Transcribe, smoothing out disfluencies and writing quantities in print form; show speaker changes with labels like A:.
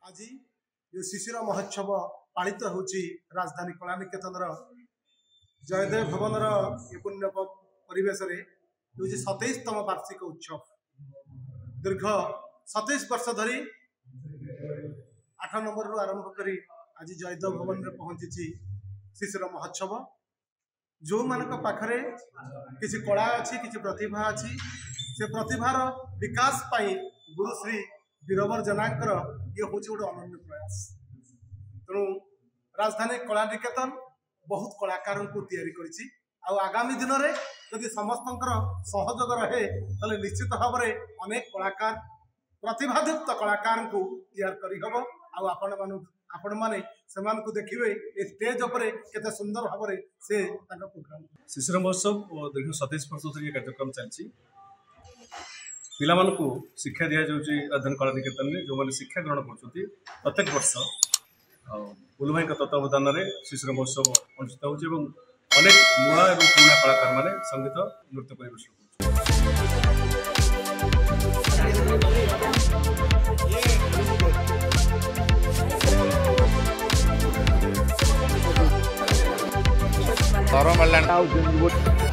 A: आज जो शिशिर महोत्सव पालित होची राजधानी कला निकेतन जयदेव भवन पुण्य परिवेश रे 27तम वार्षिक उत्सव दीर्घ 27 वर्ष धरी 8 नंबर रु आरंभ करी आज जयदेव भवन रे पहुंची शिशिर महोत्सव जो मानक पाखरे किसी कला अच्छी किसी प्रतिभा अच्छी से प्रतिभार विकास पाई गुरुश्री बीरबर जनाकर ये हूँ गोटे अनन्य प्रयास। तेणु राजधानी कला निकेतन बहुत कलाकार को तैयारी करिछि आ आगामी दिन में यदि समस्त सहयोग रहे तो निश्चित भाव में अनेक कलाकार प्रतिभायुक्त कलाकार को तैयार करहब आपण माने समान को देखिए स्टेज उपरे केते सुंदर भाव में से प्रोग्राम
B: शिशिर महोत्सव दीर्घ 27 वर्ष धरी कार्यक्रम चलती पिला को शिक्षा दि जाऊँगी राजधानी कला निकेतन में जो मैंने शिक्षा ग्रहण कर प्रत्येक वर्ष बुलु भाई तत्वावधान में शिशिर महोत्सव अनुष्ठित होती अनेक नुआ और पुराना कलाकार मैंने संगीत नृत्य परिवेशन
C: कर